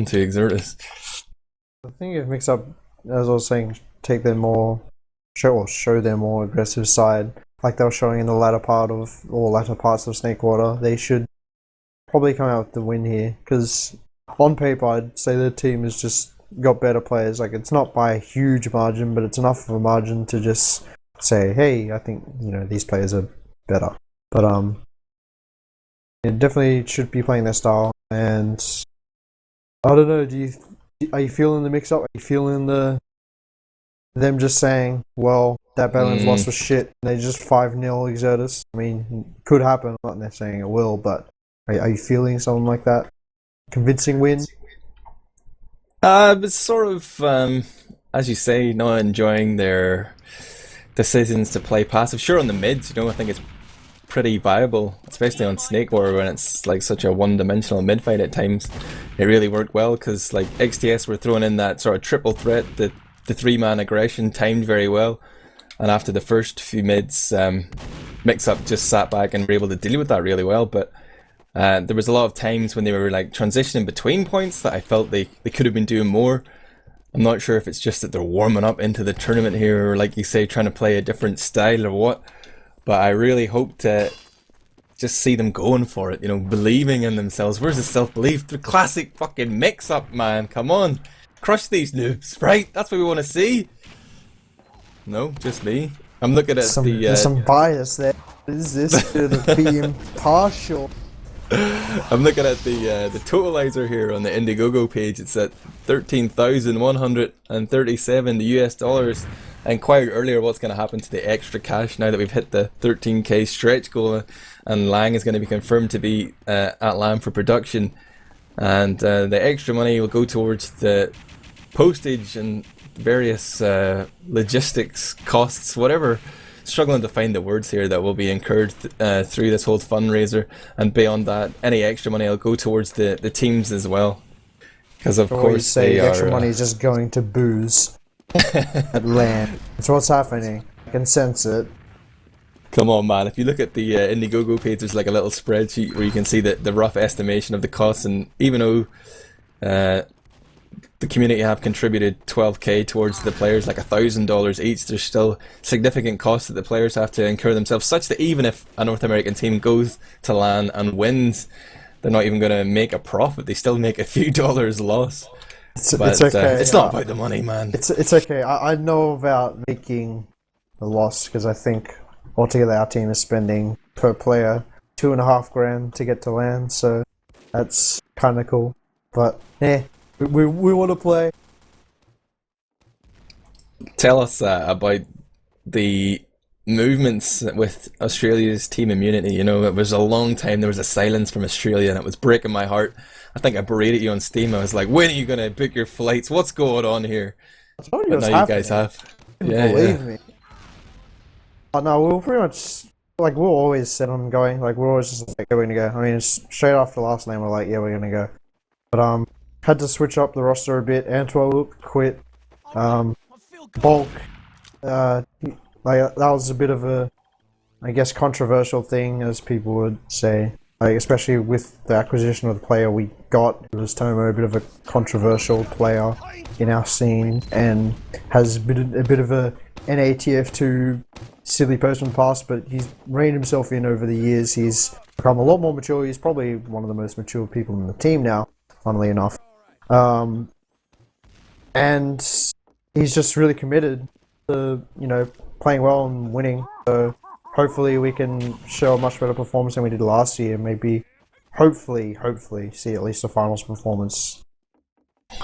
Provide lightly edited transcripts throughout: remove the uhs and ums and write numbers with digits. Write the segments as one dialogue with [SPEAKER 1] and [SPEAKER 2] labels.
[SPEAKER 1] to Exertus.
[SPEAKER 2] I think if Mixup, as I was saying, take their more show their more aggressive side, like they were showing in the latter parts of Snakewater, they should probably come out with the win here. Because on paper, I'd say their team has just got better players. Like it's not by a huge margin, but it's enough of a margin to just say, hey, I think these players are better. But it definitely should be playing their style. And I don't know. Are you feeling the mix up? Are you feeling them just saying, well, that Badlands loss was shit, and they just 5-0 Exertus? I mean, could happen. I'm not saying it will, but are you feeling something like that? Convincing win?
[SPEAKER 1] But sort of, as you say, not enjoying their decisions to play passive. Sure, on the mids, I think it's pretty viable, especially on Snakewater when it's like such a one-dimensional mid fight at times. It really worked well because like XTS were throwing in that sort of triple threat, the 3-man aggression timed very well, and after the first few mids, Mixup just sat back and were able to deal with that really well. But there was a lot of times when they were like transitioning between points that I felt they could have been doing more. I'm not sure if it's just that they're warming up into the tournament here, or like you say, trying to play a different style or what. But I really hope to just see them going for it, believing in themselves. Where's the self-belief? The classic fucking mix-up, man. Come on. Crush these noobs, right? That's what we want to see. No, just me. I'm looking at
[SPEAKER 2] There's some bias there. Is this to be impartial?
[SPEAKER 1] I'm looking at the totalizer here on the Indiegogo page. It's at 13,137 US dollars. I inquired earlier what's going to happen to the extra cash now that we've hit the 13k stretch goal, and Lang is going to be confirmed to be at LAN for production, and the extra money will go towards the postage and various logistics costs, whatever. Struggling to find the words here that will be incurred through this whole fundraiser, and beyond that, any extra money will go towards the teams as well, because of course
[SPEAKER 2] the extra money is just going to booze at LAN. That's what's happening. I can sense it.
[SPEAKER 1] Come on, man. If you look at the Indiegogo page, there's like a little spreadsheet where you can see the rough estimation of the costs, and even though the community have contributed 12k towards the players, like $1,000 each, there's still significant costs that the players have to incur themselves, such that even if a North American team goes to LAN and wins, they're not even going to make a profit. They still make a few dollars loss.
[SPEAKER 2] It's okay.
[SPEAKER 1] It's not about the money, man.
[SPEAKER 2] It's okay. I know about making a loss because I think altogether our team is spending per player $2.5 grand to get to LAN, so that's kind of cool. But we want to play.
[SPEAKER 1] Tell us about the movements with Australia's team immunity. It was a long time. There was a silence from Australia, and it was breaking my heart. I think I berated you on Steam. I was like, when are you going to book your flights? What's going on here?
[SPEAKER 2] I told you
[SPEAKER 1] but now you guys have.
[SPEAKER 2] Believe me. Oh, no, we were pretty much, like, we were always set on going. Like, we're always just like, yeah, we're going to go. I mean, straight after last name, we're like, yeah, we're going to go. But, had to switch up the roster a bit. Antwerp quit. Bulk, like, that was a bit of a, I guess, controversial thing, as people would say. Like, especially with the acquisition of the player we got, it was Tomo, a bit of a controversial player in our scene, and has a bit of a NATF2 silly person past, but he's reined himself in over the years. He's become a lot more mature. He's probably one of the most mature people in the team now, funnily enough. And he's just really committed to, playing well and winning. So hopefully we can show a much better performance than we did last year. Maybe, hopefully see at least a finals performance.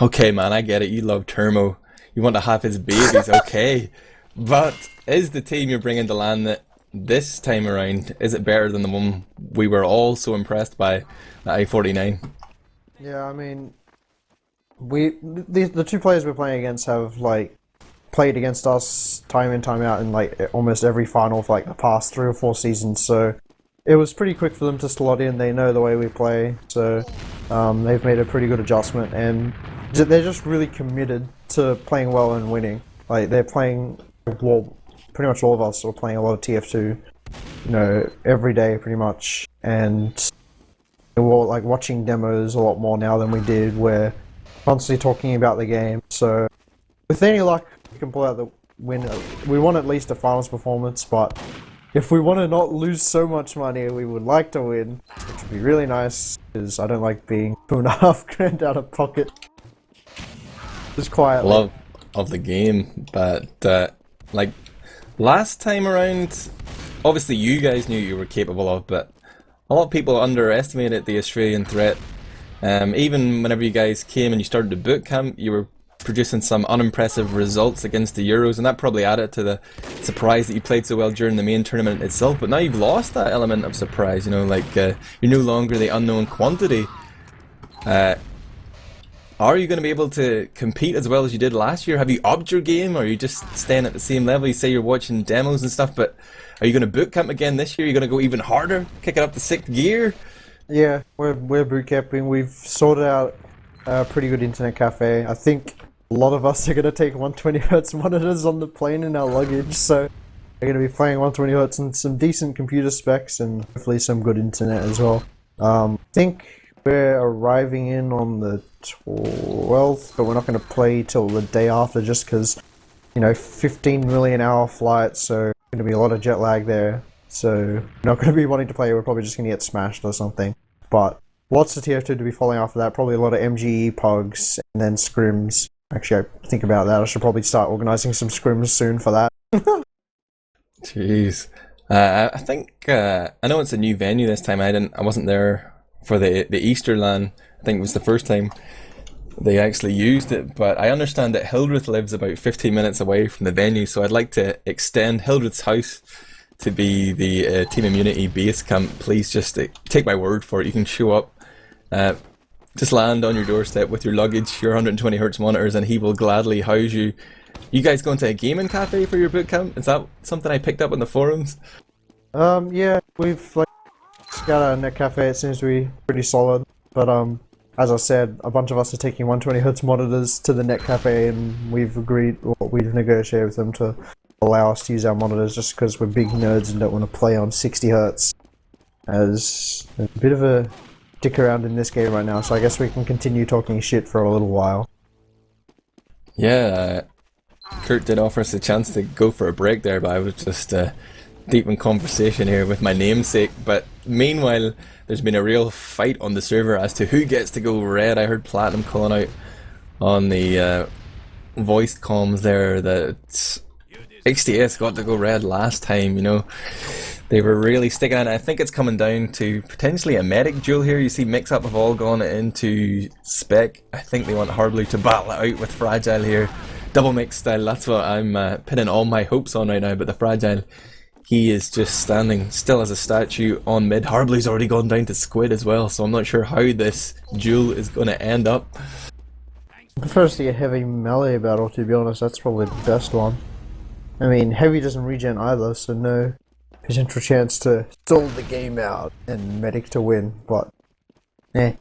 [SPEAKER 1] Okay, man, I get it. You love Turmo. You want to have his babies, okay. But is the team you're bringing to LAN this time around, is it better than the one we were all so impressed by at I49?
[SPEAKER 2] Yeah, I mean, the two players we're playing against have like played against us time in, time out in like almost every final for like the past 3 or 4 seasons, so it was pretty quick for them to slot in. They know the way we play, so they've made a pretty good adjustment, and they're just really committed to playing well and winning. Like, they're playing, well, pretty much all of us are playing a lot of TF2, every day pretty much, and we're like watching demos a lot more now than we did, where constantly talking about the game. So, with any luck, we can pull out the win. We want at least a finals performance, but if we want to not lose so much money, we would like to win, which would be really nice, because I don't like being $2.5 grand out of pocket. Just quietly.
[SPEAKER 1] Love of the game, but like last time around, obviously you guys knew you were capable of, but a lot of people underestimated the Australian threat. Even whenever you guys came and you started the bootcamp, you were producing some unimpressive results against the Euros, and that probably added to the surprise that you played so well during the main tournament itself. But now you've lost that element of surprise, you know, like you're no longer the unknown quantity. Are you going to be able to compete as well as you did last year? Have you upped your game, or are you just staying at the same level? You say you're watching demos and stuff, but are you going to bootcamp again this year? Are you going to go even harder, kick it up to 6th gear?
[SPEAKER 2] Yeah, we're bootcamping. We've sorted out a pretty good internet cafe. I think a lot of us are going to take 120Hz monitors on the plane in our luggage, so we're going to be playing 120Hz and some decent computer specs and hopefully some good internet as well. I think we're arriving in on the 12th, but we're not going to play till the day after just because, you know, 15 million hour flight, so going to be a lot of jet lag there. So we're not going to be wanting to play, we're probably just going to get smashed or something. But lots of TF2 to be following after that, probably a lot of MGE pugs and then scrims. Actually, I think about that, I should probably start organising some scrims soon for that.
[SPEAKER 1] Jeez. I think, I know it's a new venue this time. I wasn't there for the Easter LAN. I think it was the first time they actually used it, but I understand that Hildreth lives about 15 minutes away from the venue, so I'd like to extend Hildreth's house to be the Team Immunity base camp. Please just take my word for it. You can show up, just land on your doorstep with your luggage, your 120Hz monitors, and he will gladly house you. You guys going to a gaming cafe for your bootcamp? Is that something I picked up on the forums?
[SPEAKER 2] Yeah, we've got a net cafe. It seems to be pretty solid, but as I said, a bunch of us are taking 120Hz monitors to the net cafe, and we've negotiated with them to allow us to use our monitors just because we're big nerds and don't want to play on 60Hz. As a bit of a dick around in this game right now, so I guess we can continue talking shit for a little while.
[SPEAKER 1] Yeah, Kurt did offer us a chance to go for a break there, but I was just deep in conversation here with my namesake. But meanwhile, there's been a real fight on the server as to who gets to go red. I heard Platinum calling out on the voice comms there that XTS got to go red last time, you know. They were really sticking on it. I think it's coming down to potentially a medic duel here. You see Mixup have all gone into spec. I think they want Harblu to battle it out with Fragile here. Double mix style, that's what I'm pinning all my hopes on right now, but the Fragile, he is just standing still as a statue on mid. Harblu's already gone down to Squid as well, so I'm not sure how this duel is going to end up.
[SPEAKER 2] I prefer to see a heavy melee battle, to be honest. That's probably the best one. I mean, heavy doesn't regen either, so no potential chance to stall the game out and medic to win, but
[SPEAKER 1] There's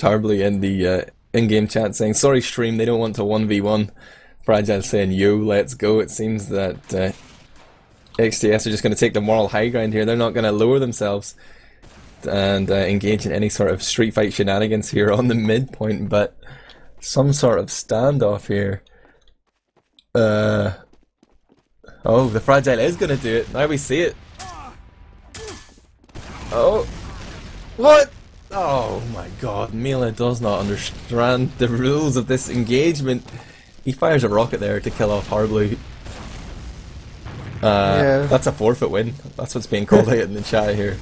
[SPEAKER 1] Harblu in the in-game chat saying, sorry stream, they don't want to 1v1. Fragile saying, yo, let's go. It seems that XTS are just going to take the moral high ground here. They're not going to lower themselves and engage in any sort of street fight shenanigans here on the midpoint, but some sort of standoff here. Oh, the Fragile is going to do it. Now we see it. Oh. What? Oh my god. Mila does not understand the rules of this engagement. He fires a rocket there to kill off Harblu.
[SPEAKER 2] yeah.
[SPEAKER 1] That's a forfeit win. That's what's being called out in the chat here.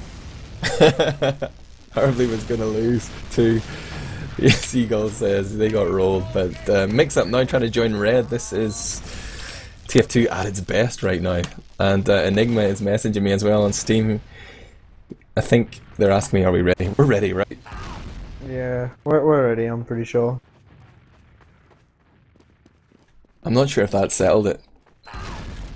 [SPEAKER 1] Harblu was going to lose too. Seagull says they got rolled, but Mixup now trying to join red. This is TF2 at its best right now, and Enigma is messaging me as well on Steam. I think they're asking me, are we ready? We're ready, right?
[SPEAKER 2] Yeah, we're ready, I'm pretty sure.
[SPEAKER 1] I'm not sure if that settled it.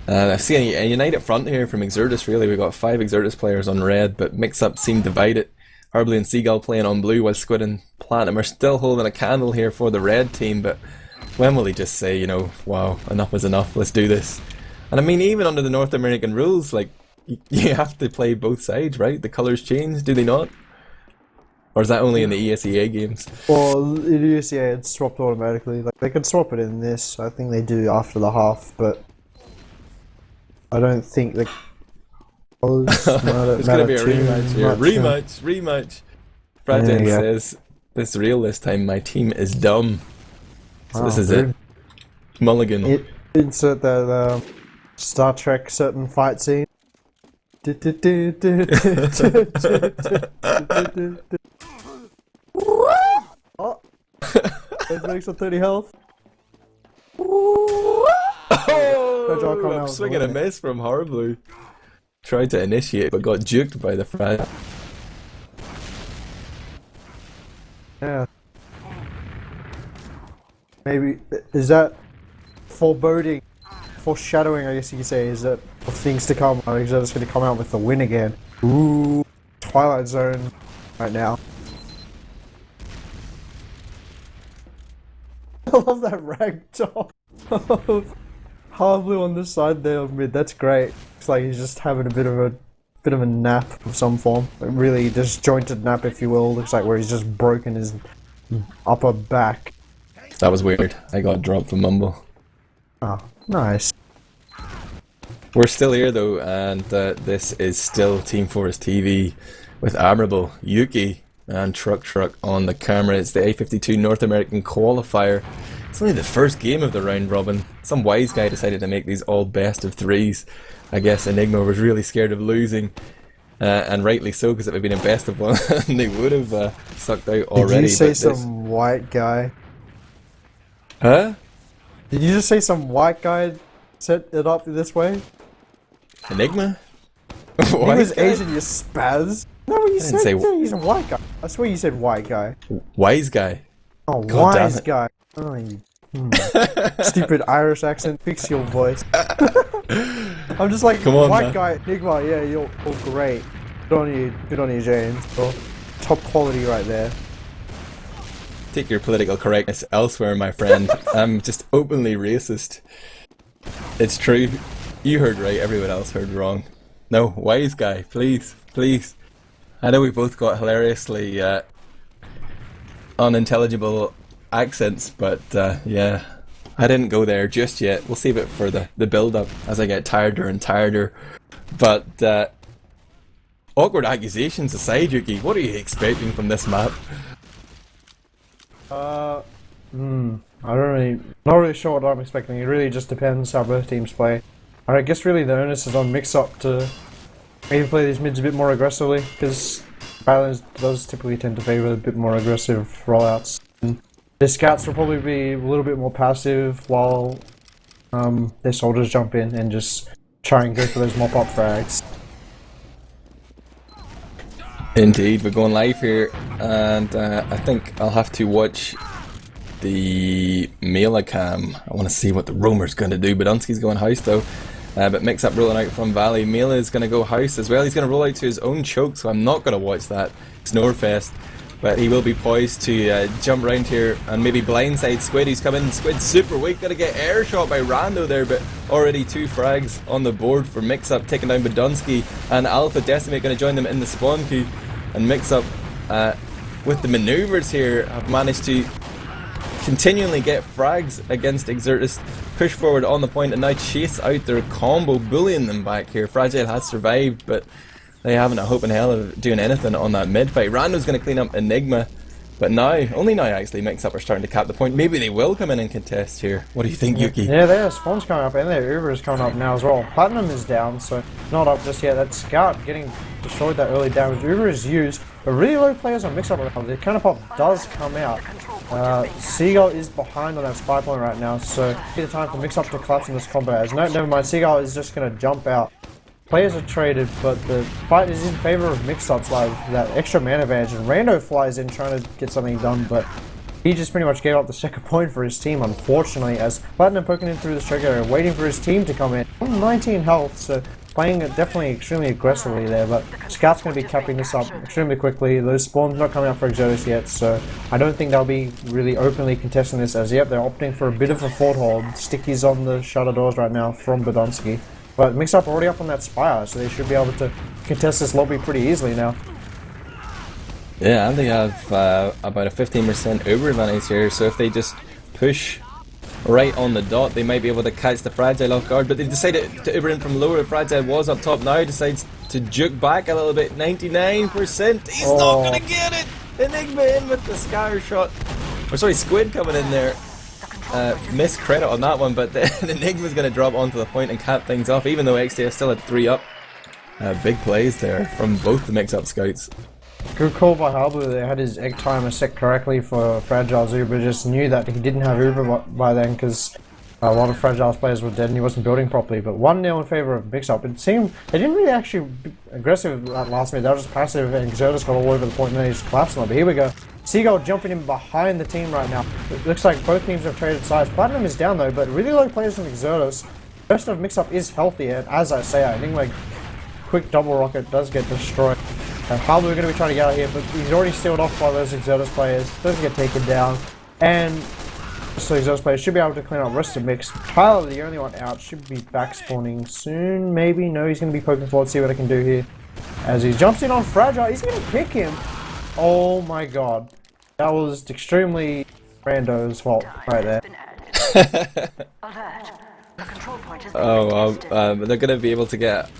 [SPEAKER 1] I see a united front here from Exertus, really. We've got 5 Exertus players on red, but Mixup seem divided. Harblu and Seagull playing on blue, while Squid and Platinum are still holding a candle here for the red team, but when will he just say, you know, wow, enough is enough, let's do this? And I mean, even under the North American rules, like, you have to play both sides, right? The colours change, do they not? Or is that only in the ESEA games?
[SPEAKER 2] Well, it is, yeah, it's swapped automatically. Like, they can swap it in this. I think they do after the half, but I don't think the colors
[SPEAKER 1] There's going to be a rematch here. Rematch. Fragile says, this real this time, my team is dumb. So this is it. Mulligan.
[SPEAKER 2] Insert that Star Trek certain fight scene. Oh, there's an extra 30 health.
[SPEAKER 1] Oh, swing and a miss from Horblue. Tried to initiate but got juked by the frag.
[SPEAKER 2] Yeah. Maybe, is that foreboding, foreshadowing, I guess you could say, is that of things to come? Or is that just going to come out with the win again? Ooh, Twilight Zone right now. I love that ragdoll of Harblue on the side there of mid. That's great. It's like he's just having a bit of a nap of some form. A really disjointed nap, if you will. Looks like where he's just broken his upper back.
[SPEAKER 1] That was weird. I got dropped from Mumble.
[SPEAKER 2] Oh, nice.
[SPEAKER 1] We're still here though, and this is still Team Fortress TV with Admirable, Yuki, and Truck on the camera. It's the i52 North American Qualifier. It's only the first game of the round robin. Some wise guy decided to make these all best of threes. I guess Enigma was really scared of losing, and rightly so, because if it had been a best of one, they would have sucked out already.
[SPEAKER 2] Did you say some white guy?
[SPEAKER 1] Huh?
[SPEAKER 2] Did you just say some white guy set it up this way?
[SPEAKER 1] Enigma?
[SPEAKER 2] He was Asian, you spaz. No, you said he's a white guy. I swear you said white guy.
[SPEAKER 1] Wise guy.
[SPEAKER 2] Oh, God wise guy. Oh, you stupid Irish accent. Fix your voice. I'm just like, come on, white man. Guy, Enigma. Yeah, you're great. Good on you, James. Bro. Top quality right there.
[SPEAKER 1] Take your political correctness elsewhere, my friend. I'm just openly racist. It's true. You heard right, everyone else heard wrong. No, wise guy, please. I know we both got hilariously unintelligible accents, but yeah, I didn't go there just yet. We'll save it for the build-up as I get tireder and tireder. But awkward accusations aside, Yuki, what are you expecting from this map?
[SPEAKER 2] Not really sure what I'm expecting. It really just depends how both teams play. I guess really the onus is on Mixup to maybe play these mids a bit more aggressively, because Badlands does typically tend to favour a bit more aggressive rollouts. Their scouts will probably be a little bit more passive while their soldiers jump in and just try and go for those mop-up frags.
[SPEAKER 1] Indeed, we're going live here, and I think I'll have to watch the Mela cam. I want to see what the roamer's going to do. Badunski's going house though, but Mixup rolling out from Valley. Mela is going to go house as well. He's going to roll out to his own choke, so I'm not going to watch that Snorefest. But he will be poised to jump around here and maybe blindside Squid. He's coming. Squid's super weak. Gonna get air shot by Rando there, but already 2 frags on the board for Mixup, taking down Badunski, and Alpha Decimate going to join them in the spawn queue. And Mixup, with the maneuvers here, have managed to continually get frags against Exertus, push forward on the point, and now chase out their combo, bullying them back here. Fragile has survived, but they haven't a hope in hell of doing anything on that mid fight. Rando's going to clean up Enigma, but now, only now actually, Mixup are starting to cap the point. Maybe they will come in and contest here. What do you think, Yuki?
[SPEAKER 2] Yeah, their spawn's coming up, and their Uber is coming up now as well. Platinum is down, so not up just yet. That Scout getting destroyed that early damage. Uber is used, but really low players on Mixup right now. The counterpop does come out. Seagull is behind on that spy point right now, so get the time for Mixup to collapse in this combo. As no, never mind, Seagull is just going to jump out. Players are traded, but the fight is in favor of Mixups, like that extra man advantage. And Rando flies in trying to get something done, but he just pretty much gave up the second point for his team, unfortunately, as Platinum poking in through the strike area, waiting for his team to come in. 19 health, so playing it definitely extremely aggressively there, but Scout's going to be capping this up extremely quickly. Those spawns not coming out for Exertus yet, so I don't think they'll be really openly contesting this, as yep, they're opting for a bit of a foothold. Stickies on the shutter doors right now from Badunski. But Mixup already up on that spire, so they should be able to contest this lobby pretty easily now.
[SPEAKER 1] Yeah, and they have about a 15% Uber advantage here, so if they just push right on the dot, they might be able to catch the Fragile off guard, but they decided to Uber in from lower. Fragile was up top now, decides to juke back a little bit. 99%, he's not gonna get it! Enigma in with the scatter shot. Or sorry, Squid coming in there. Missed credit on that one, but the Enigma's gonna drop onto the point and cap things off, even though XTS still had 3 up. Big plays there from both the Mixup scouts.
[SPEAKER 2] Good call by Harbour. They had his egg timer set correctly for Fragile's Uber. Just knew that he didn't have Uber by then because a lot of Fragile's players were dead and he wasn't building properly. But 1-0 in favour of Mixup. It seemed they didn't really actually be aggressive at last minute. They were just passive, and Exertus got all over the point and then he just collapsed on it. But here we go. Seagull jumping in behind the team right now. It looks like both teams have traded sides. Platinum is down though, but really low players from Exertus. The rest of Mixup is healthy, and as I say, I think like quick double rocket does get destroyed. Harbour are going to be trying to get out here, but he's already sealed off by those Exertus players. Doesn't get taken down, and so Exertus players should be able to clean up rest of Mix. Tyler, the only one out, should be back spawning soon. Maybe no, he's going to be poking forward. See what I can do here. As he jumps in on Fragile, he's going to pick him. Oh my god, that was extremely rando's fault right there.
[SPEAKER 1] Oh well, they're going to be able to get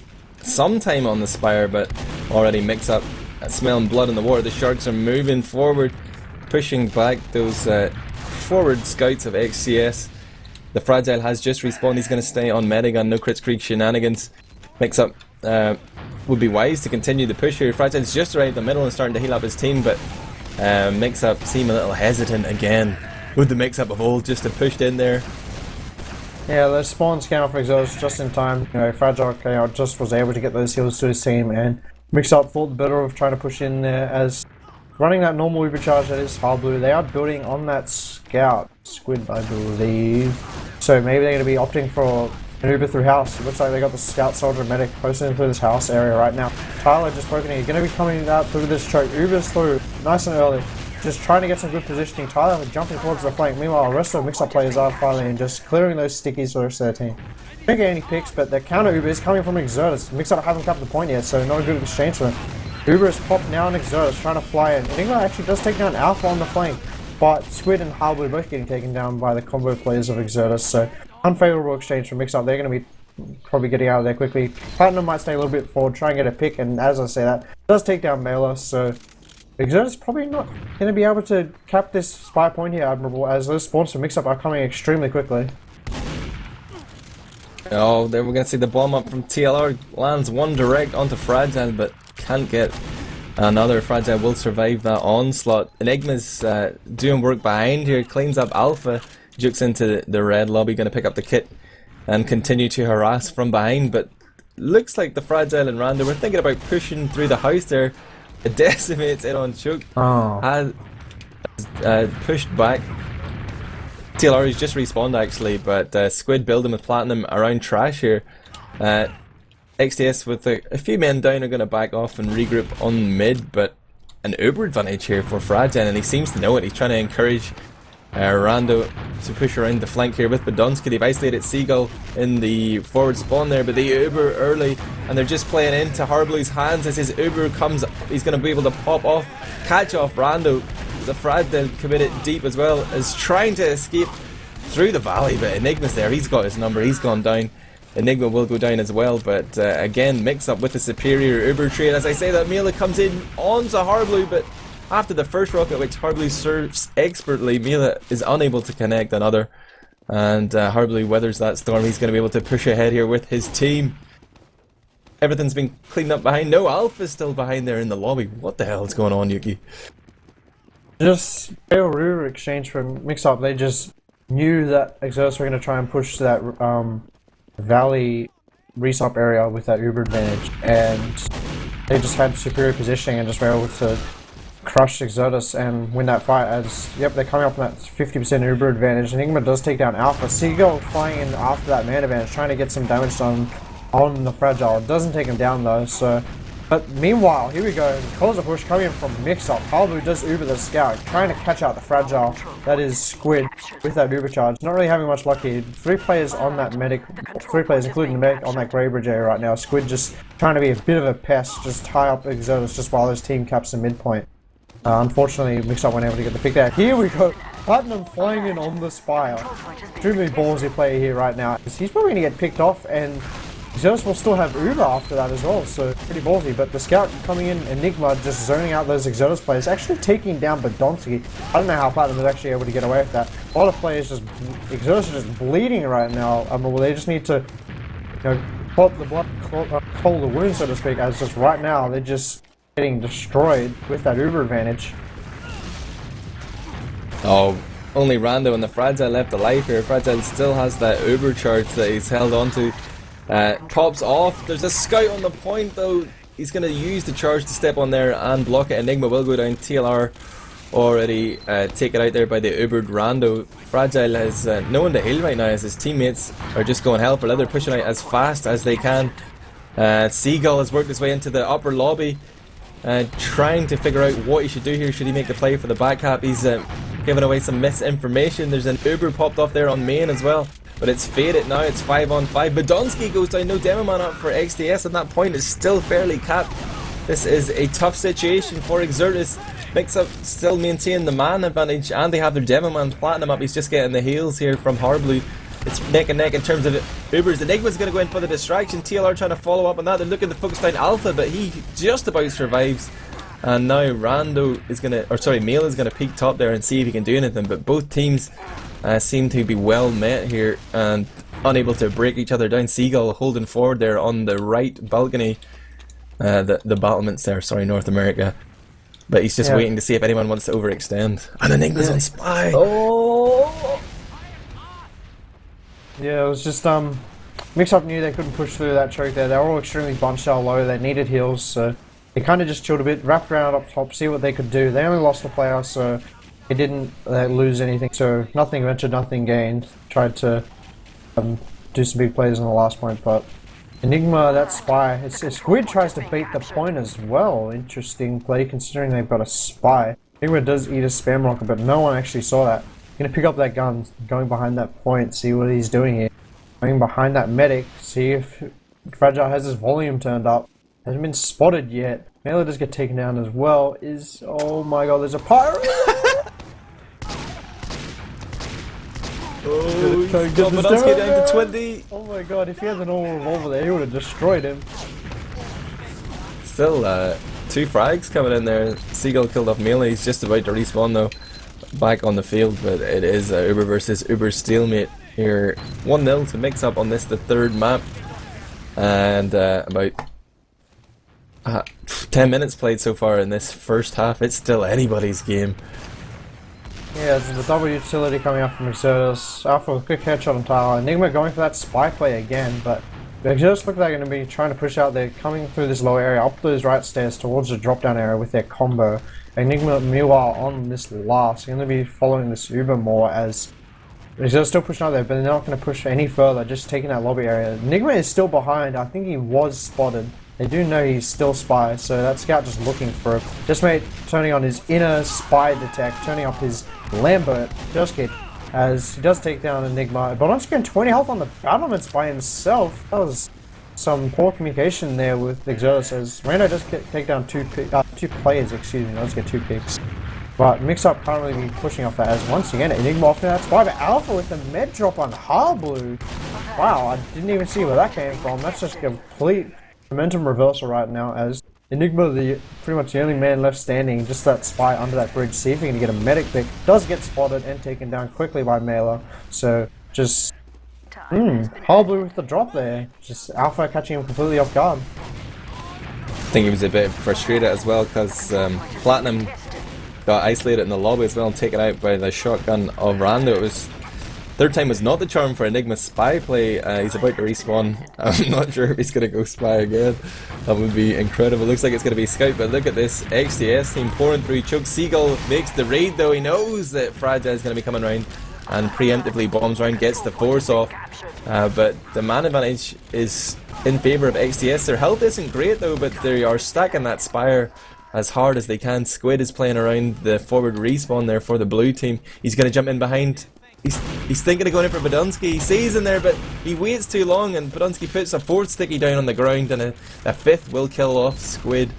[SPEAKER 1] some time on the Spire, but already Mixup smelling blood in the water. The Sharks are moving forward, pushing back those forward scouts of XCS. The Fragile has just respawned. He's going to stay on Medigun, no Crits Creek shenanigans. Mixup would be wise to continue the push here. Fragile's just arrived in the middle and starting to heal up his team, but Mixup seem a little hesitant again with the Mixup of old, just to push in there.
[SPEAKER 2] Yeah, the spawn scan off Exertus just in time. You know, Fragile just was able to get those heals to his team, and Mixup thought the better of trying to push in there as running that normal Uber charge that is Harbour. They are building on that scout Squid, I believe. So maybe they're going to be opting for an Uber through house. It looks like they got the scout soldier medic posted through this house area right now. Tyler just broken in. He's going to be coming out through this choke. Uber's through nice and early. Just trying to get some good positioning. Tyler jumping towards the flank. Meanwhile, the rest of the Mixup players are filing and just clearing those stickies for the rest of their team. Don't get any picks, but the counter Uber is coming from Exertus. Mixup haven't capped the point yet, so not a good exchange for them. Uber is popped now on Exertus, trying to fly in. Enigma actually does take down Alpha on the flank, but Squid and Harbour are both getting taken down by the combo players of Exertus, so unfavourable exchange for Mixup. They're going to be probably getting out of there quickly. Platinum might stay a little bit forward, try and get a pick, and as I say that, does take down Mailer, so Exertus probably not going to be able to cap this spy point here, Admirable, as those spawns for Mixup are coming extremely quickly.
[SPEAKER 1] Oh, then we're going to see the bomb up from TLR. Lands one direct onto Fragile, but can't get another. Fragile will survive that onslaught. Enigma's doing work behind here, cleans up Alpha, jukes into the red lobby, going to pick up the kit and continue to harass from behind, but looks like the Fragile and Rando were thinking about pushing through the house there. It decimates in on Choke. Has pushed back. TLR has just respawned actually, but Squid building with Platinum around trash here. XTS with a few men down are going to back off and regroup on mid, but an Uber advantage here for Fragile, and he seems to know it. He's trying to encourage Rando to push around the flank here with Badonsky. They've isolated Seagull in the forward spawn there, but they Uber early and they're just playing into Harblue's hands as his Uber comes. He's going to be able to pop off, catch off Rando. The Fragile committed deep as well, is trying to escape through the valley, but Enigma's there. He's got his number, he's gone down. Enigma will go down as well, but again, Mixup with the superior Uber trade. As I say that, Mila comes in onto Harblue, but after the first rocket, which Harblue serves expertly, Mila is unable to connect another, and Harblue weathers that storm. He's going to be able to push ahead here with his team. Everything's been cleaned up behind. No, Alpha's still behind there in the lobby. What the hell is going on, Yuki?
[SPEAKER 2] Just fail Uber exchange from Mixup. They just knew that Exertus were going to try and push that Valley resop area with that Uber advantage, and they just had superior positioning and just were able to crush Exertus and win that fight. As yep, they're coming up on that 50% Uber advantage. Enigma does take down Alpha. Seagull flying in after that man advantage, trying to get some damage done on the Fragile. It doesn't take him down though, so. But meanwhile, here we go. Calls a push coming in from Mixup. Harbour does Uber the Scout, trying to catch out the Fragile. That is Squid with that Uber charge. Not really having much luck here. 3 players on that medic, 3 players including the medic on that Grey Bridge area right now. Squid just trying to be a bit of a pest, just tie up Exertus just while his team caps the midpoint. Unfortunately, Mixup weren't able to get the pick there. Here we go. Platinum flying in on the Spire. Extremely ballsy player here right now. He's probably going to get picked off, and Exertus will still have Uber after that as well, so pretty ballsy. But the scout coming in, Enigma just zoning out those Exertus players, actually taking down Badonsky. I don't know how Platinum was actually able to get away with that. A lot of players just, Exertus are just bleeding right now. Well, they just need to, pop the blood, cold the wound, so to speak, as just right now, they're just getting destroyed with that Uber advantage.
[SPEAKER 1] Oh, only Rando and the Fragile left alive here. Fragile still has that Uber charge that he's held onto. Pops off. There's a scout on the point though. He's going to use the charge to step on there and block it. Enigma will go down. TLR already taken out there by the Ubered Rando. Fragile has no one to heal right now as his teammates are just going hell for leather, pushing out as fast as they can. Seagull has worked his way into the upper lobby, trying to figure out what he should do here. Should he make the play for the back cap? He's giving away some misinformation. There's an Uber popped off there on main as well, but it's faded now. It's 5-on-5. Badonsky goes down. No demo man up for XDS, and that point is still fairly capped. This is a tough situation for Exertus. Mixup still maintain the man advantage, and they have their demo man Platinum up. He's just getting the heals here from Harblue. It's neck and neck in terms of Ubers. Enigma's going to go in for the distraction. TLR trying to follow up on that. They're looking to focus down Alpha, but he just about survives. And now Rando is going to, or sorry, Mail is going to peek top there and see if he can do anything. But both teams seem to be well met here and unable to break each other down. Seagull holding forward there on the right balcony. The battlements there, sorry, North America. But he's just waiting to see if anyone wants to overextend. And Enigma's on Spy!
[SPEAKER 2] Oh! Yeah, it was just, Mixup knew they couldn't push through that choke there. They were all extremely bunched out low, they needed heals, so they kind of just chilled a bit, wrapped around up top, see what they could do. They only lost a player, so they didn't lose anything, so nothing ventured, nothing gained. Tried to do some big plays on the last point, but Enigma, that Spy, Squid tries to bait the point as well. Interesting play considering they've got a Spy. Enigma does eat a spam rocket, but no one actually saw that. Gonna pick up that gun, going behind that point, see what he's doing here. Going behind that medic, see if Fragile has his volume turned up. Hasn't been spotted yet. Melee does get taken down as well. Oh my god, there's a pirate!
[SPEAKER 1] Oh, he's got Badonsky down to 20.
[SPEAKER 2] Oh my god, if he had an normal revolver there, he would have destroyed him.
[SPEAKER 1] Still, 2 frags coming in there. Seagull killed off Melee. He's just about to respawn though. Back on the field, but it is Uber versus Uber stalemate here. 1-0 to Mixup on this, the 3rd map. And about 10 minutes played so far in this first half. It's still anybody's game.
[SPEAKER 2] Yeah, there's the double utility coming up from Exertus. Alpha with a quick headshot on Tyler. Enigma going for that spy play again, but Exertus look like they're going to be trying to push out. They're coming through this lower area, up those right stairs towards the drop down area with their combo. Enigma, meanwhile, on this last, going to be following this Uber more as they're still pushing out there, but they're not going to push any further, just taking that lobby area. Enigma is still behind. I think he was spotted. They do know he's still Spy, so that scout just looking for him. Just made turning on his inner Spy detect, turning up his Lambert, just kidding, as he does take down Enigma. But once again, 20 health on the battlements by himself. That was some poor communication there with Exertus, as Rando does take down two players, excuse me, does get 2 picks. But Mixup can't really be pushing off that, as once again, Enigma off to that Spy, but Alpha with the med drop on Harblue. Wow, I didn't even see where that came from. That's just a complete momentum reversal right now, as Enigma, pretty much the only man left standing, just that Spy under that bridge, see if he can get a medic pick. Does get spotted and taken down quickly by Mailer, so just Harblue with the drop there. Just Alpha catching him completely off guard.
[SPEAKER 1] I think he was a bit frustrated as well because Platinum got isolated in the lobby as well and taken out by the shotgun of Rando. It was 3rd time was not the charm for Enigma's Spy play. He's about to respawn. I'm not sure if he's going to go Spy again. That would be incredible. Looks like it's going to be Scout, but look at this XDS team pouring through. Choke Seagull makes the raid though. He knows that Fragile is going to be coming around and preemptively bombs around, gets the force off. But the man advantage is in favour of XDS. Their health isn't great though, but they are stacking that Spire as hard as they can. Squid is playing around the forward respawn there for the blue team. He's going to jump in behind. He's thinking of going in for Badonsky. He stays in there, but he waits too long, and Badonsky puts a 4th sticky down on the ground, and a 5th will kill off Squid.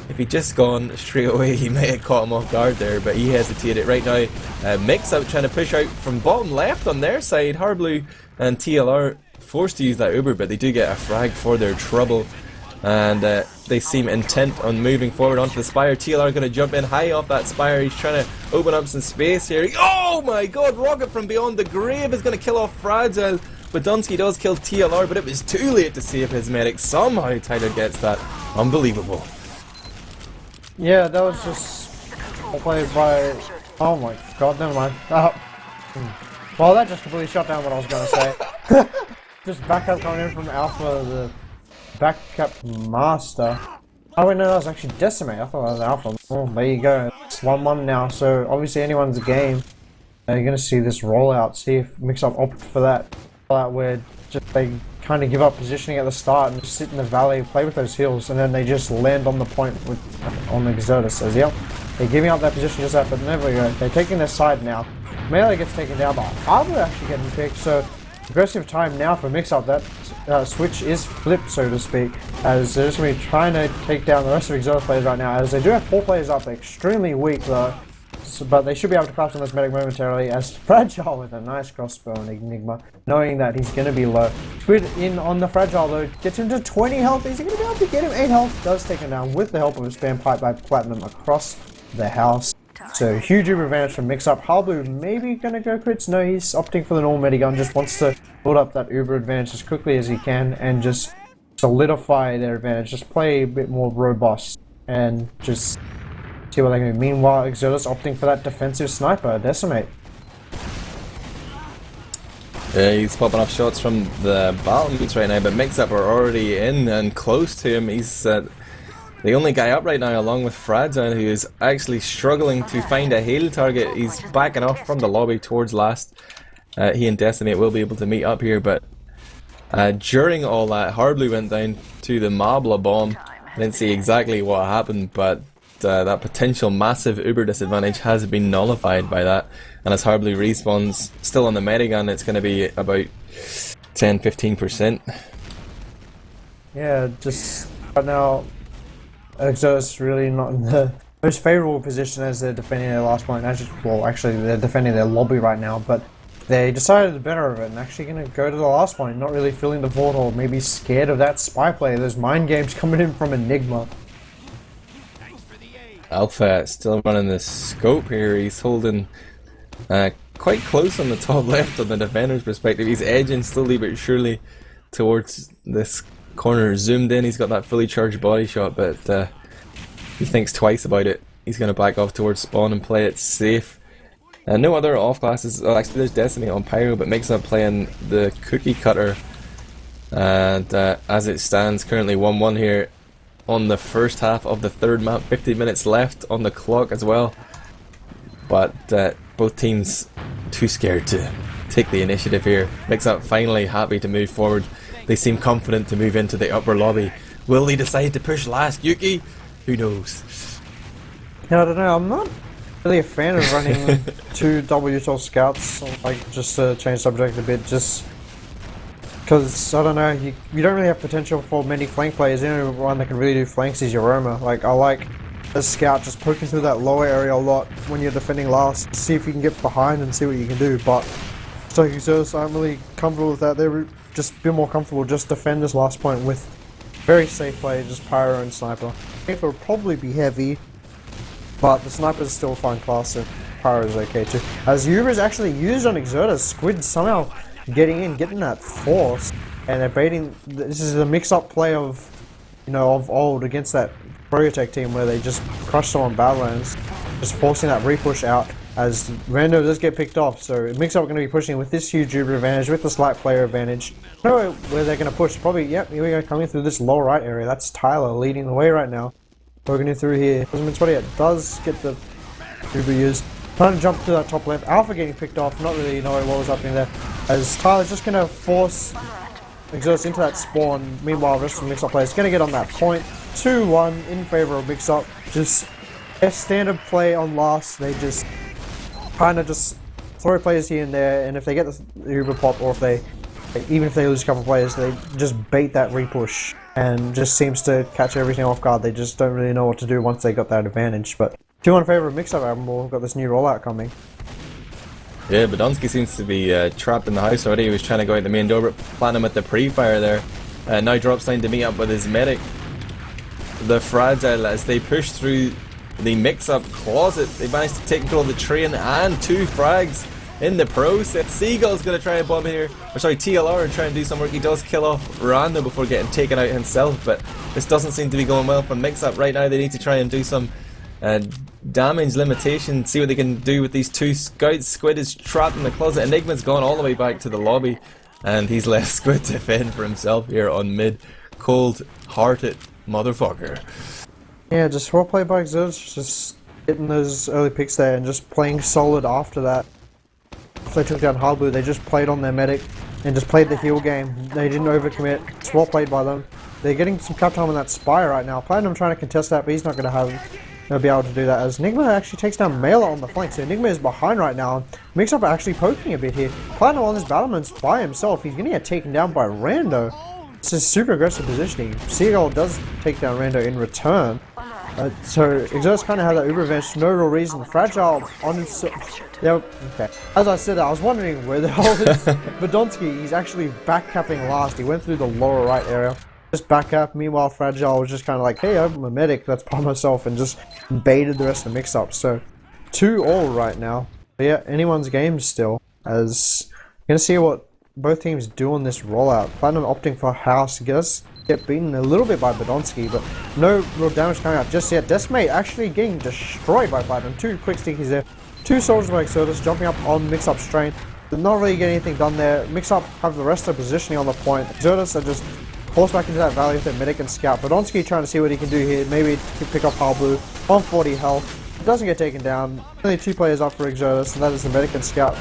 [SPEAKER 1] If he'd just gone straight away, he might have caught him off guard there, but he hesitated. Right now, Mixup trying to push out from bottom left on their side. Harblue and TLR forced to use that Uber, but they do get a frag for their trouble. And they seem intent on moving forward onto the Spire. TLR going to jump in high off that Spire. He's trying to open up some space here. Oh my god, rocket from beyond the grave is going to kill off Fragile. Badonsky does kill TLR, but it was too late to save his medic. Somehow Tyler gets that. Unbelievable.
[SPEAKER 2] Yeah, that was just played by... Oh my god, never mind. Well, that just completely shut down what I was going to say. Just backup coming in from Alpha, the backup master. Oh wait, no, that was actually Decimate. I thought that was Alpha. Oh, there you go. It's 1-1 now, so obviously anyone's game. You're going to see this rollout, see if Mixup opt for that. Where just they kind of give up positioning at the start and just sit in the valley, play with those heals, and then they just land on the point on the Exertus. Says, yep, they're giving up that position just that, but there we go. They're taking their side now. Melee gets taken down, but Arbor actually getting picked, so aggressive time now for Mixup. That switch is flipped, so to speak, as they're just going to be trying to take down the rest of Exertus players right now, as they do have 4 players up. They're extremely weak though. But they should be able to collapse on this medic momentarily, as Fragile with a nice crossbow and Enigma, knowing that he's going to be low. Squid in on the Fragile though, gets him to 20 health. Is he going to be able to get him 8 health? Does take him down with the help of a spam pipe by Platinum across the house. So huge Uber advantage from Mixup. Harblue maybe going to go crits. No, he's opting for the normal medigun. Just wants to build up that Uber advantage as quickly as he can and just solidify their advantage. Just play a bit more robust and just see what they can do. Meanwhile, Exertus opting for that defensive sniper, Decimate.
[SPEAKER 1] Yeah, he's popping off shots from the battle boots right now, but Mixup are already in and close to him. He's the only guy up right now, along with Fragile, who is actually struggling to find a hail target. He's backing off from the lobby towards last. He and Decimate will be able to meet up here, but during all that, Harblue went down to the Mabla bomb. I didn't see exactly what happened, but that potential massive Uber disadvantage has been nullified by that. And as Harblue respawns, still on the medigun, it's going to be about 10-15%.
[SPEAKER 2] Yeah, just right now, Exertus really not in the most favourable position as they're defending their last point. Well, actually, they're defending their lobby right now, but they decided the better of it and actually going to go to the last point, not really filling the vault hole, maybe scared of that spy play. There's mind games coming in from Enigma.
[SPEAKER 1] Alpha still running the scope here. He's holding quite close on the top left on the defender's perspective. He's edging slowly but surely towards this corner. Zoomed in, he's got that fully charged body shot, but he thinks twice about it. He's going to back off towards spawn and play it safe. No other off classes. Oh, actually, there's Decimate on Pyro, but Mixup playing the cookie cutter. And as it stands, currently 1-1 here on the first half of the third map. 50 minutes left on the clock as well. But both teams too scared to take the initiative here. Mixup finally happy to move forward. They seem confident to move into the upper lobby. Will they decide to push last? Yuki? Who knows?
[SPEAKER 2] Yeah, I don't know. I'm not really a fan of running 2 WTL scouts. Like, just to change subject a bit, just because, I don't know, you don't really have potential for many flank players. The only one that can really do flanks is your Roma. Like, I like a scout just poking through that lower area a lot when you're defending last. See if you can get behind and see what you can do. But so Exertus aren't really comfortable with that. They're just a bit more comfortable just defend this last point with very safe play, just Pyro and Sniper. Sniper will probably be heavy, but the Sniper is still a fine class, so Pyro is okay too. As Uber is actually used on Exertus, Squid somehow getting that force, and they're baiting. This is a mix-up play of, of old against that Protect team where they just crush someone Badlands, just forcing that repush out as Rando does get picked off. So Mixup are going to be pushing with this huge Uber advantage, with the slight player advantage. I don't know where they're going to push. Probably, yep, here we go, coming through this lower right area. That's Tyler leading the way right now. Poking in through here. Does get the Uber used. Trying to jump to that top left. Alpha getting picked off, not really knowing what was happening there. As Tyler's just going to force Exertus into that spawn. Meanwhile, the rest of the Mixup players going to get on that point. 2-1 in favor of Mixup. Just their standard play on last. They just kind of just throw players here and there, and if they get the Uber pop or if they Like, even if they lose a couple players, they just bait that repush and just seems to catch everything off guard. They just don't really know what to do once they got that advantage. But do you want a favourite Mixup, Admiral? We've got this new rollout coming.
[SPEAKER 1] Yeah, Badonsky seems to be trapped in the house already. He was trying to go out the main door, but Platinum with the pre-fire there. Now drops down to meet up with his medic. The Fragile, as they push through the Mix-Up closet, they managed to take control of the train and 2 frags in the process. Seagull's going to try and bomb here, or sorry, TLR, and try and do some work. He does kill off Random before getting taken out himself, but this doesn't seem to be going well for Mix-Up. Right now they need to try and do some damage limitation, see what they can do with these 2 scouts. Squid is trapped in the closet. Enigma's gone all the way back to the lobby, and he's left Squid to fend for himself here on mid. Cold-hearted motherfucker.
[SPEAKER 2] Yeah, just well played by Exertus, just getting those early picks there and just playing solid after that. If they took down Hard Blue, they just played on their medic and just played the heal game. They didn't overcommit. It's well played by them. They're getting some cap time on that Spire right now. Platinum trying to contest that, but he's not going to be able to do that, as Enigma actually takes down Mailer on the flank. So Enigma is behind right now. Mixup actually poking a bit here. Platinum on his battlements by himself. He's going to get taken down by Rando. This is super aggressive positioning. Seagull does take down Rando in return. So Exertus kind of had that uber advantage, no real reason. Fragile on his... Yeah, okay. As I said, I was wondering where the hell is Badonsky. He's actually backcapping last. He went through the lower right area. Just backcap. Meanwhile, Fragile was just kind of like, hey, I'm a medic, let's by myself, and just baited the rest of the mix-up. So 2-all right now. But yeah, anyone's game still, as you're going to see what both teams do on this rollout. Platinum opting for House, get beaten a little bit by Badonsky, but no real damage coming out just yet. Decimate actually getting destroyed by Platinum. 2 quick stickies there. 2 soldiers by Exertus jumping up on Mix-Up's train. Not really getting anything done there. Mix-Up have the rest of the positioning on the point. Exertus are just forced back into that valley with their medic and scout. Badonsky trying to see what he can do here. Maybe pick up Hard Blue. 140 health. Doesn't get taken down. Only 2 players up for Exertus, and that is the medic and scout.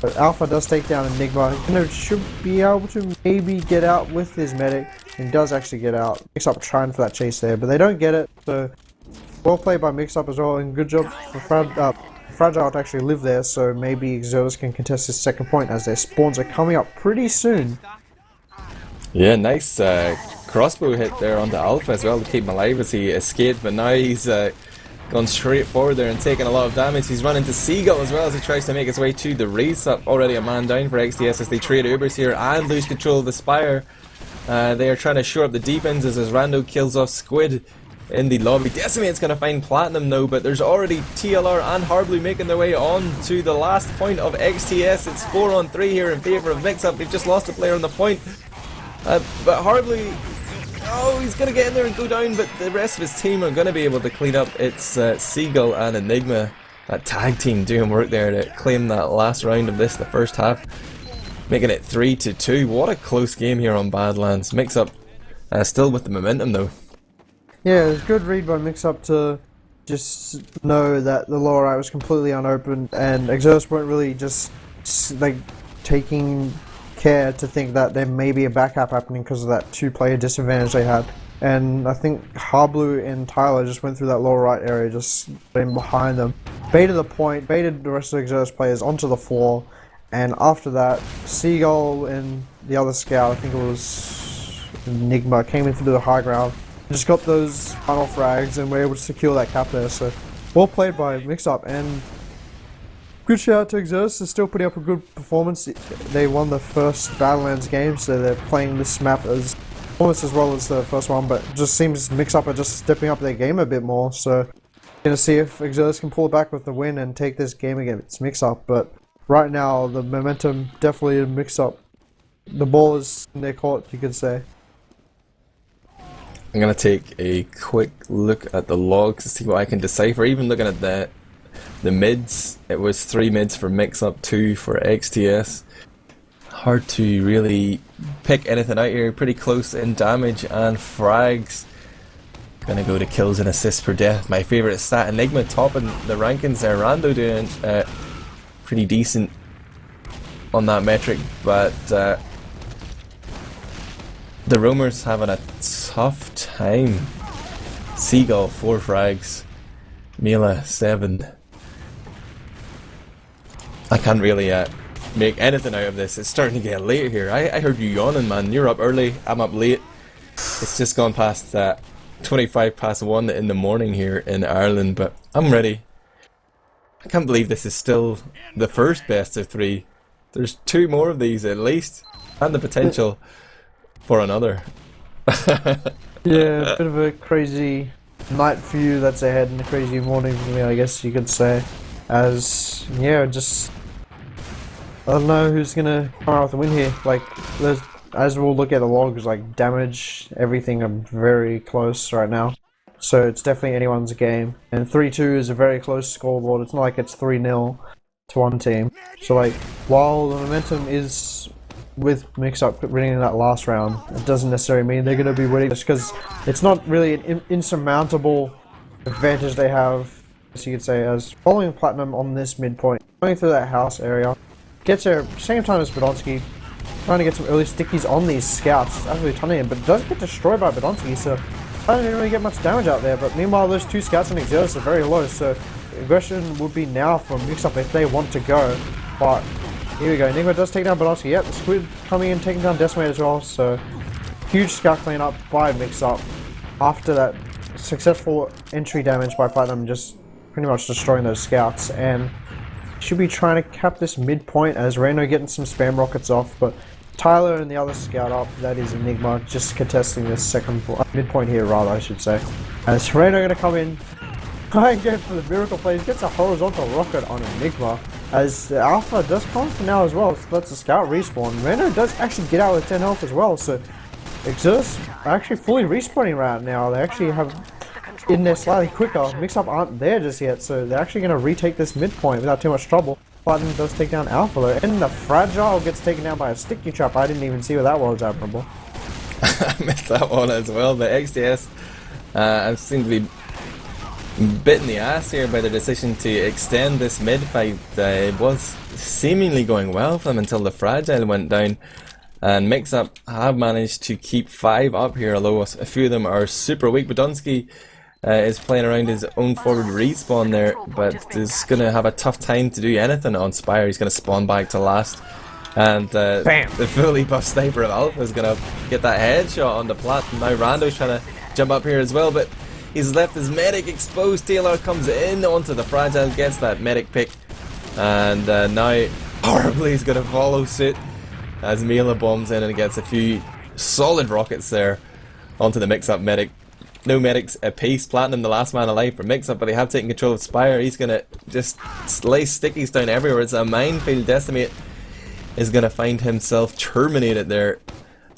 [SPEAKER 2] But Alpha does take down Enigma. He should be able to maybe get out with his medic. And does actually get out. Mix-Up trying for that chase there, but they don't get it. So well played by Mix-Up as well, and good job for Fragile to actually live there. So maybe Exertus can contest his second point, as their spawns are coming up pretty soon.
[SPEAKER 1] Yeah, nice crossbow hit there on the Alpha as well to keep him alive as he escaped, but now he's gone straight forward there and taking a lot of damage. He's running to Seagull as well as he tries to make his way to the race up. Already a man down for XTS as they trade Ubers here and lose control of the Spire. They are trying to shore up the defense as Rando kills off Squid in the lobby. Decimate's going to find Platinum now, but there's already TLR and Hardblue making their way on to the last point of XTS. It's 4-on-3 here in favour of Mixup. They've just lost a player on the point. But Hardblue, oh, he's going to get in there and go down, but the rest of his team are going to be able to clean up. It's Seagull and Enigma, that tag team, doing work there to claim that last round of this, the first half. Making it 3-2. What a close game here on Badlands. Mixup still with the momentum though.
[SPEAKER 2] Yeah, it was a good read by Mixup to just know that the lower right was completely unopened, and Exertus weren't really just like taking care to think that there may be a backup happening because of that 2-player disadvantage they had. And I think Hardblue and Tyler just went through that lower right area, just getting behind them. Baited the point, baited the rest of the Exertus players onto the floor. And after that, Seagull and the other scout, I think it was Enigma, came in through the high ground. Just got those final frags and were able to secure that cap there. So well played by Mixup, and good shout out to Exertus. They're still putting up a good performance. They won the first Badlands game, so they're playing this map as almost as well as the first one, but it just seems Mixup are just stepping up their game a bit more. So gonna see if Exertus can pull it back with the win and take this game against Mixup. But right now, the momentum definitely in Mixup. The ball is in their court, you could say.
[SPEAKER 1] I'm going to take a quick look at the logs to see what I can decipher. Even looking at the mids, it was 3 mids for Mixup, 2 for XTS. Hard to really pick anything out here. Pretty close in damage and frags. Gonna go to kills and assists per death. My favourite stat, Enigma topping the rankings there. Rando doing pretty decent on that metric, but the Roamers having a tough time. Seagull 4 frags, Mila 7. I can't really make anything out of this. It's starting to get late here. I heard you yawning, man. You're up early, I'm up late. It's just gone past 25 past 1 in the morning here in Ireland, but I'm ready. I can't believe this is still the first best of 3. There's 2 more of these at least, and the potential for another.
[SPEAKER 2] Yeah, a bit of a crazy night for you that's ahead and a crazy morning for me, I guess you could say. As, yeah, just, I don't know who's gonna come out with the win here. Like, as we'll look at the logs, like, damage, everything are very close right now. So it's definitely anyone's game. And 3-2 is a very close scoreboard. It's not like it's 3-0 to one team. So, like, while the momentum is with Mixup winning that last round, it doesn't necessarily mean they're going to be winning, just because it's not really an insurmountable advantage they have, as you could say, as following Platinum on this midpoint, going through that house area, gets there same time as Badonsky, trying to get some early stickies on these scouts, absolutely tunning him, but does get destroyed by Badonsky, so I didn't really get much damage out there. But meanwhile, those 2 scouts on Exertus are very low, so aggression would be now from Mixup if they want to go. But here we go, Enigma does take down Badonsky. Yep, the Squid coming in, taking down Decimate as well, so huge scout cleanup by Mixup after that successful entry damage by Platinum, just pretty much destroying those scouts. And should be trying to cap this midpoint as Reno getting some spam rockets off, but Tyler and the other scout up, that is Enigma, just contesting this midpoint here, rather, I should say. As Reno going to come in, try and go for the miracle plays, gets a horizontal rocket on Enigma, as the Alpha does come for now as well, so that's the scout respawn. Reno does actually get out with 10 health as well, so Exertus are actually fully respawning right now. They actually have in there slightly quicker. Mixup aren't there just yet, so they're actually going to retake this midpoint without too much trouble. Platinum does take down Alpha though, and the Fragile gets taken down by a sticky trap. I didn't even see what that was, admirable.
[SPEAKER 1] I missed that one as well, but XDS seem to be bit in the ass here by the decision to extend this mid fight. It was seemingly going well for them until the Fragile went down, and Mixup have managed to keep 5 up here, although a few of them are super weak. Badonsky is playing around his own forward respawn there, but is going to have a tough time to do anything on Spire. He's going to spawn back to last, and the fully buffed sniper of Alpha is going to get that headshot on the plat. Now Rando's trying to jump up here as well, but he's left his medic exposed. Taylor comes in onto the Fragile, gets that medic pick, and now horribly he's going to follow suit as Mila bombs in and gets a few solid rockets there onto the Mixup medic. No medics apiece. Platinum the last man alive for Mixup, but they have taken control of Spire. He's gonna just lay stickies down everywhere. It's a minefield. Decimate is gonna find himself terminated there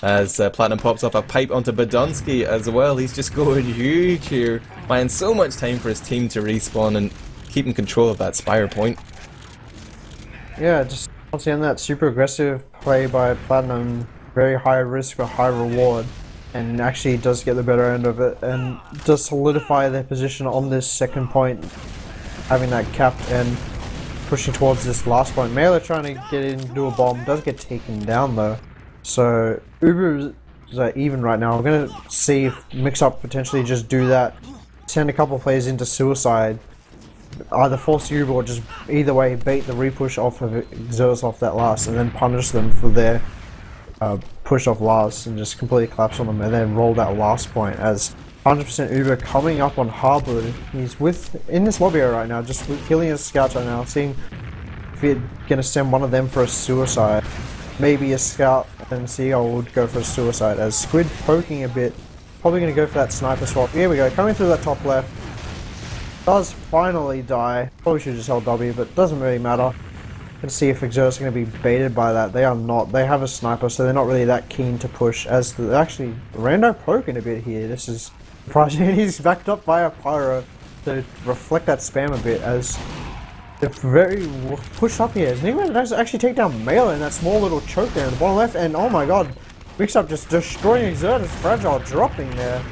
[SPEAKER 1] as Platinum pops off a pipe onto Badonsky as well. He's just going huge here, buying so much time for his team to respawn and keeping control of that Spire point.
[SPEAKER 2] Yeah, just once again that super aggressive play by Platinum, very high risk for high reward, and actually does get the better end of it and does solidify their position on this second point, having that capped and pushing towards this last point. Mailer trying to get in, do a bomb, does get taken down though. So Uber is even right now. I'm going to see if Mixup potentially just do that, send a couple players into suicide, either force Uber or just either way bait the repush off of Exertus off that last, and then punish them for their push off last and just completely collapse on them, and then roll that last point as 100% Uber coming up on Harbour. He's in this lobby area right now, just killing his scouts right now, seeing if he's going to send one of them for a suicide. Maybe a scout and Seagull would go for a suicide, as Squid poking a bit, probably going to go for that sniper swap. Here we go, coming through that top left, does finally die. Probably should have just held W, but doesn't really matter. Let's see if Exertus is going to be baited by that. They are not. They have a sniper, so they're not really that keen to push. As they're actually Rando poking a bit here. This is surprising. He's backed up by a pyro to reflect that spam a bit, as they're very pushed up here. Enigma does actually take down Mailer in that small little choke there in the bottom left, and oh my god, Mixup just destroying Exertus. Fragile dropping there.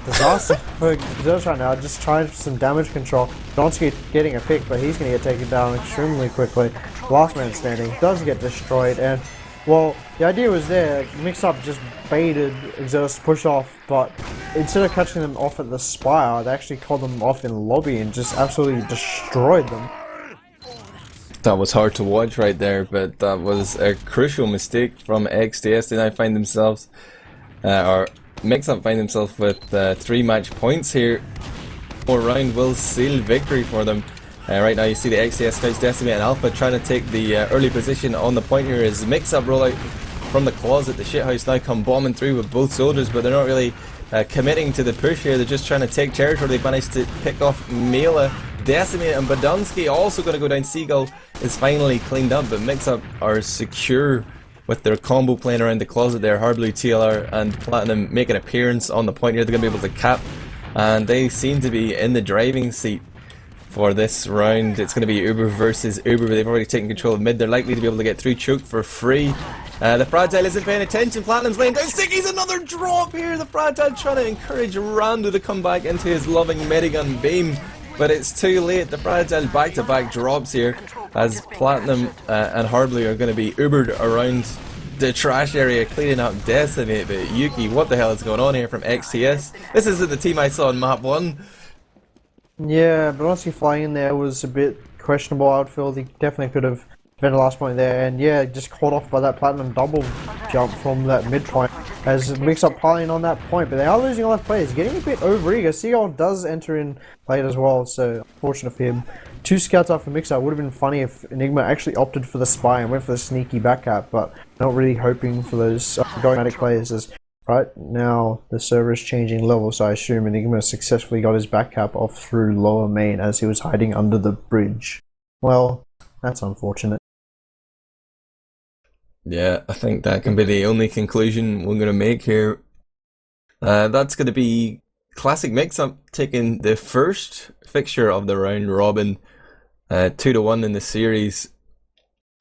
[SPEAKER 2] Disaster for Exertus right now, just trying some damage control. Donsky getting a pick, but he's going to get taken down extremely quickly. Last man standing does get destroyed, and well, the idea was there. Mixup just baited Exertus push off, but instead of catching them off at the Spire, they actually called them off in lobby and just absolutely destroyed them.
[SPEAKER 1] That was hard to watch right there, but that was a crucial mistake from XTS. They now find themselves, or Mixup find themselves with 3 match points here. 4 round will seal victory for them. Right now you see the XTS Scouts, Decimate and Alpha trying to take the early position on the point here as Mixup roll out from the closet. The shithouse now come bombing through with both soldiers, but they're not really committing to the push here. They're just trying to take territory. They've managed to pick off Mela, Decimate and Badonsky. Also going to go down. Seagull is finally cleaned up, but Mixup are secure with their combo playing around the closet there. Hardblue, TLR and Platinum make an appearance on the point here. They're going to be able to cap, and they seem to be in the driving seat for this round. It's going to be Uber versus Uber, but they've already taken control of mid. They're likely to be able to get through choke for free. The Fragile isn't paying attention. Platinum's laying down. Sticky's another drop here. The Fragile trying to encourage Rando to come back into his loving Medigun beam, but it's too late. The Fragile back-to-back drops here as Platinum and Hardblue are going to be Ubered around the trash area cleaning up Decimate. But Yuki, what the hell is going on here from XTS? This isn't the team I saw in map 1.
[SPEAKER 2] Yeah, but honestly, flying in there was a bit questionable. I would feel he definitely could have been the last point there, and yeah, just caught off by that Platinum double jump from that mid point as Mixup piling on that point, but they are losing a lot of players, getting a bit overeager. Seagull does enter in late as well, so unfortunate for him. 2 scouts out for Mixup. Would have been funny if Enigma actually opted for the spy and went for the sneaky back cap, but not really hoping for those going players as right now the server is changing level, so I assume Enigma successfully got his back cap off through lower main as he was hiding under the bridge. Well, that's unfortunate.
[SPEAKER 1] Yeah, I think that can be the only conclusion we're going to make here. That's going to be Classic Mixup taking the first fixture of the round robin, 2-1 in the series,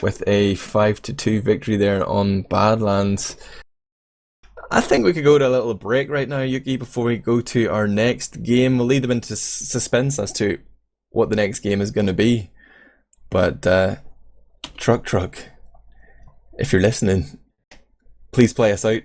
[SPEAKER 1] with a 5-2 victory there on Badlands. I think we could go to a little break right now, Yuki, before we go to our next game. We'll lead them into suspense as to what the next game is going to be. But Truck, if you're listening, please play us out.